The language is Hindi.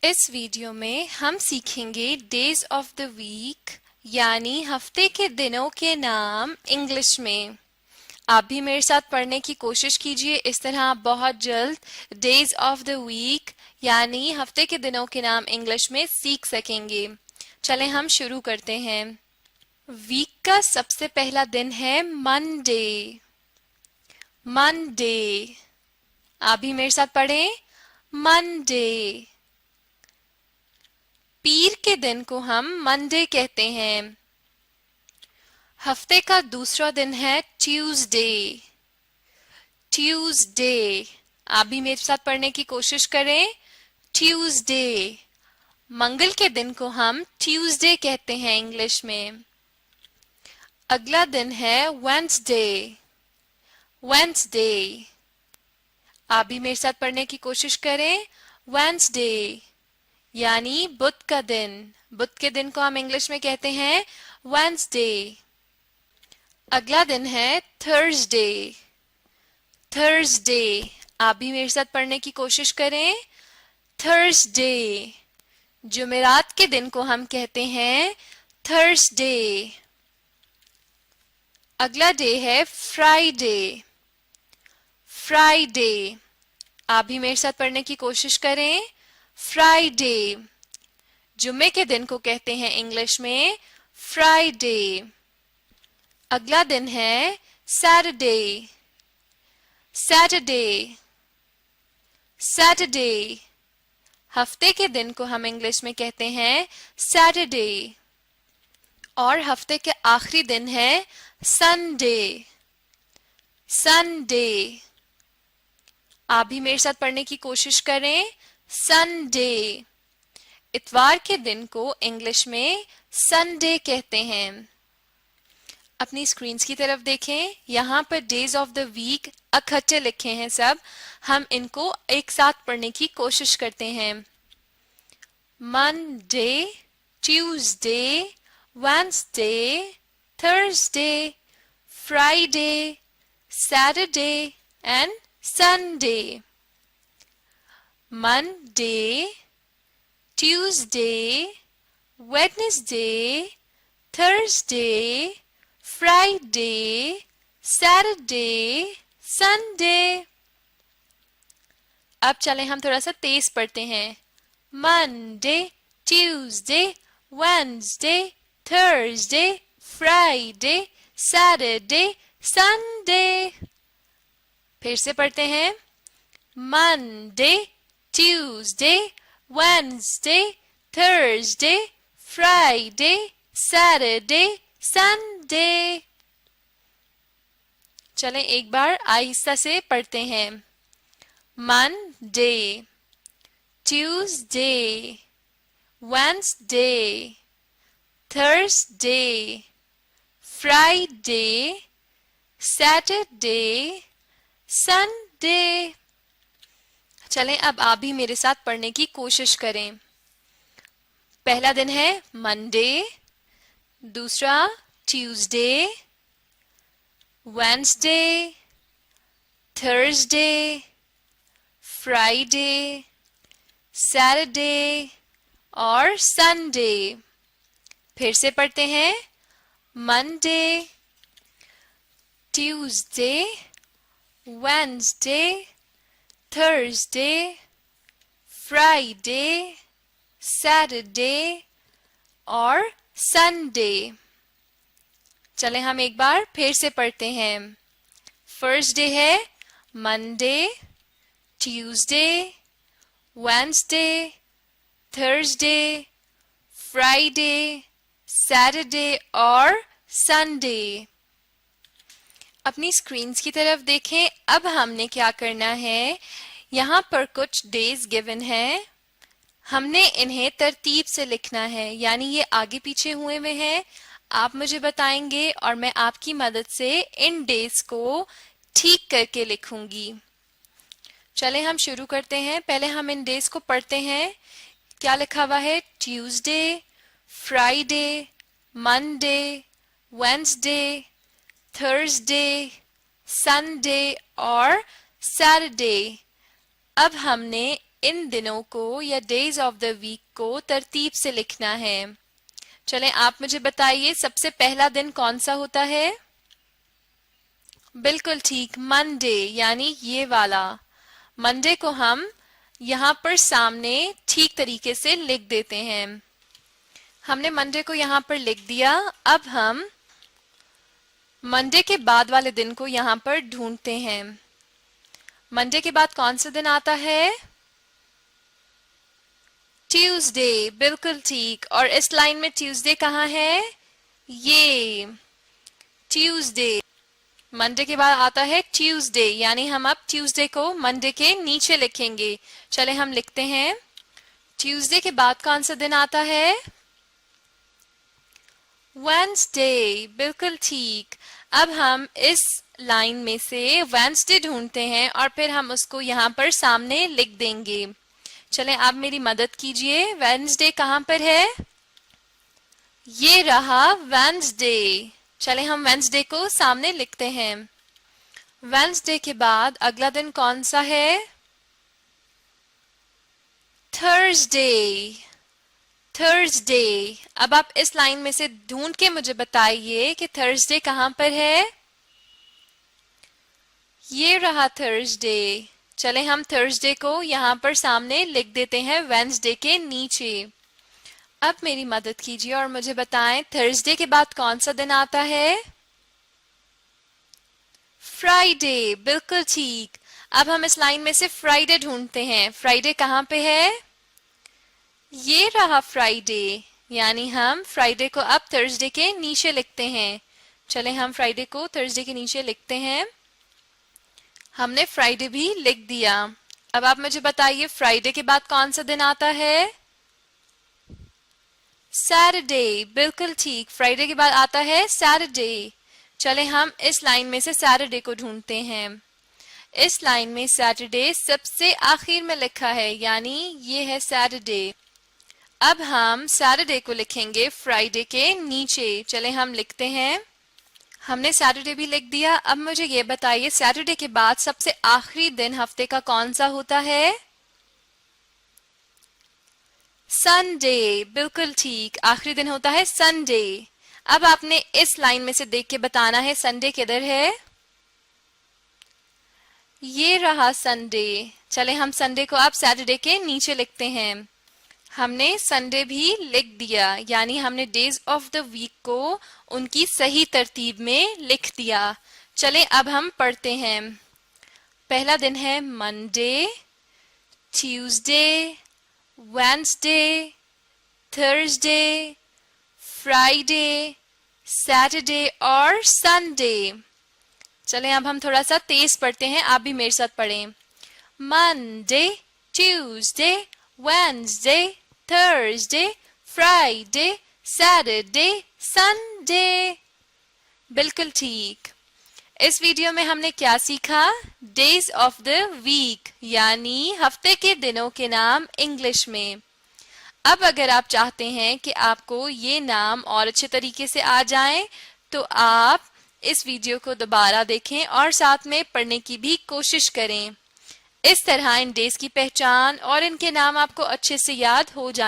इस वीडियो में हम सीखेंगे डेज ऑफ द वीक यानी हफ्ते के दिनों के नाम इंग्लिश में। आप भी मेरे साथ पढ़ने की कोशिश कीजिए, इस तरह आप बहुत जल्द डेज ऑफ द वीक यानी हफ्ते के दिनों के नाम इंग्लिश में सीख सकेंगे। चलें हम शुरू करते हैं। वीक का सबसे पहला दिन है मंडे। मंडे, आप भी मेरे साथ पढ़ें, मंडे। पीर के दिन को हम मंडे कहते हैं। हफ्ते का दूसरा दिन है ट्यूसडे। ट्यूसडे, आप भी मेरे साथ पढ़ने की कोशिश करें, ट्यूसडे। मंगल के दिन को हम ट्यूसडे कहते हैं इंग्लिश में। अगला दिन है वेडनेसडे। वेडनेसडे, आप भी मेरे साथ पढ़ने की कोशिश करें, वेडनेसडे यानी बुध का दिन। बुध के दिन को हम इंग्लिश में कहते हैं वेडनेसडे। अगला दिन है थर्सडे। थर्सडे, आप भी मेरे साथ पढ़ने की कोशिश करें, थर्सडे। जुमेरात के दिन को हम कहते हैं थर्सडे। अगला डे है फ्राइडे। फ्राइडे, आप भी मेरे साथ पढ़ने की कोशिश करें, फ्राइडे। जुम्मे के दिन को कहते हैं इंग्लिश में फ्राइडे। अगला दिन है सैटरडे। सैटरडे, सैटरडे, हफ्ते के दिन को हम इंग्लिश में कहते हैं सैटरडे। और हफ्ते के आखिरी दिन है संडे। संडे, आप भी मेरे साथ पढ़ने की कोशिश करें, संडे। इतवार के दिन को इंग्लिश में संडे कहते हैं। अपनी स्क्रीन्स की तरफ देखें, यहाँ पर डेज ऑफ द वीक इकट्ठे लिखे हैं सब। हम इनको एक साथ पढ़ने की कोशिश करते हैं। Monday, Tuesday, Wednesday, Thursday, Friday, Saturday and Sunday. Monday, Tuesday, Wednesday, Thursday, Friday, Saturday, Sunday। अब चलें हम थोड़ा सा तेज पढ़ते हैं। Monday, Tuesday, Wednesday, Thursday, Friday, Saturday, Sunday। फिर से पढ़ते हैं। Monday, Tuesday, Wednesday, Thursday, Friday, Saturday, Sunday। चलें एक बार आहिस्ता से पढ़ते हैं। Monday, Tuesday, Wednesday, Thursday, Friday, Saturday, Sunday। चलें अब आप भी मेरे साथ पढ़ने की कोशिश करें। पहला दिन है मंडे, दूसरा Tuesday, Wednesday, Thursday, Friday, Saturday और संडे। फिर से पढ़ते हैं। Monday, Tuesday, Wednesday, Thursday, Friday, Saturday और संडे। चलें हम एक बार फिर से पढ़ते हैं। फर्स्ट डे है Monday, Tuesday, Wednesday, Thursday, Friday, Saturday और संडे। अपनी स्क्रीन्स की तरफ देखें। अब हमने क्या करना है, यहाँ पर कुछ डेज गिवन है, हमने इन्हें तरतीब से लिखना है, यानी ये आगे पीछे हुए हुए हैं। आप मुझे बताएंगे और मैं आपकी मदद से इन डेज को ठीक करके लिखूंगी। चलें हम शुरू करते हैं। पहले हम इन डेज को पढ़ते हैं। क्या लिखा हुआ है? Tuesday, Friday, Monday, Wednesday, Thursday, Sunday और सैटरडे। अब हमने इन दिनों को या डेज ऑफ द वीक को तरतीब से लिखना है। चलें आप मुझे बताइए सबसे पहला दिन कौन सा होता है? बिल्कुल ठीक, मंडे, यानी ये वाला। मंडे को हम यहाँ पर सामने ठीक तरीके से लिख देते हैं। हमने मंडे को यहाँ पर लिख दिया। अब हम मंडे के बाद वाले दिन को यहाँ पर ढूंढते हैं। मंडे के बाद कौन सा दिन आता है? ट्यूसडे, बिल्कुल ठीक। और इस लाइन में ट्यूसडे कहाँ है? ये ट्यूसडे। मंडे के बाद आता है ट्यूसडे, यानी हम अब ट्यूसडे को मंडे के नीचे लिखेंगे। चले हम लिखते हैं। ट्यूसडे के बाद कौन सा दिन आता है? वेडनेसडे, बिल्कुल ठीक। अब हम इस लाइन में से वेडनेसडे ढूंढते हैं और फिर हम उसको यहाँ पर सामने लिख देंगे। चलें आप मेरी मदद कीजिए। वेडनेसडे कहाँ पर है? ये रहा वेडनेसडे। चलें हम वेडनेसडे को सामने लिखते हैं। वेडनेसडे के बाद अगला दिन कौन सा है? Thursday, Thursday. अब आप इस लाइन में से ढूंढ के मुझे बताइए कि थर्सडे कहाँ पर है? ये रहा थर्सडे। चले हम थर्सडे को यहाँ पर सामने लिख देते हैं वेडनेसडे के नीचे। अब मेरी मदद कीजिए और मुझे बताएं थर्सडे के बाद कौन सा दिन आता है? फ्राइडे, बिल्कुल ठीक। अब हम इस लाइन में से फ्राइडे ढूंढते हैं। फ्राइडे कहाँ पे है? ये रहा फ्राइडे, यानी हम फ्राइडे को अब थर्सडे के नीचे लिखते हैं। चले हम फ्राइडे को थर्सडे के नीचे लिखते हैं। हमने फ्राइडे भी लिख दिया। अब आप मुझे बताइए फ्राइडे के बाद कौन सा दिन आता है? सैटरडे, बिल्कुल ठीक। फ्राइडे के बाद आता है सैटरडे। चले हम इस लाइन में से सैटरडे को ढूंढते हैं। इस लाइन में सैटरडे सबसे आखिर में लिखा है, यानी ये है सैटरडे। अब हम सैटरडे को लिखेंगे फ्राइडे के नीचे। चले हम लिखते हैं। हमने सैटरडे भी लिख दिया। अब मुझे ये बताइए सैटरडे के बाद सबसे आखिरी दिन हफ्ते का कौन सा होता है? संडे, बिल्कुल ठीक। आखिरी दिन होता है संडे। अब आपने इस लाइन में से देख के बताना है संडे किधर है? ये रहा संडे। चले हम संडे को अब सैटरडे के नीचे लिखते हैं। हमने संडे भी लिख दिया, यानी हमने डेज ऑफ द वीक को उनकी सही तरतीब में लिख दिया। चलें अब हम पढ़ते हैं। पहला दिन है Monday, Tuesday, Wednesday, Thursday, Friday, Saturday और संडे। चलें अब हम थोड़ा सा तेज पढ़ते हैं, आप भी मेरे साथ पढ़ें। Monday, Tuesday, Wednesday, Thursday, Friday, Saturday, Sunday. बिल्कुल ठीक। इस वीडियो में हमने क्या सीखा? डेज ऑफ द वीक, यानी हफ्ते के दिनों के नाम इंग्लिश में। अब अगर आप चाहते हैं कि आपको ये नाम और अच्छे तरीके से आ जाएं, तो आप इस वीडियो को दोबारा देखें और साथ में पढ़ने की भी कोशिश करें। इस तरह इन डेज की पहचान और इनके नाम आपको अच्छे से याद हो जाए।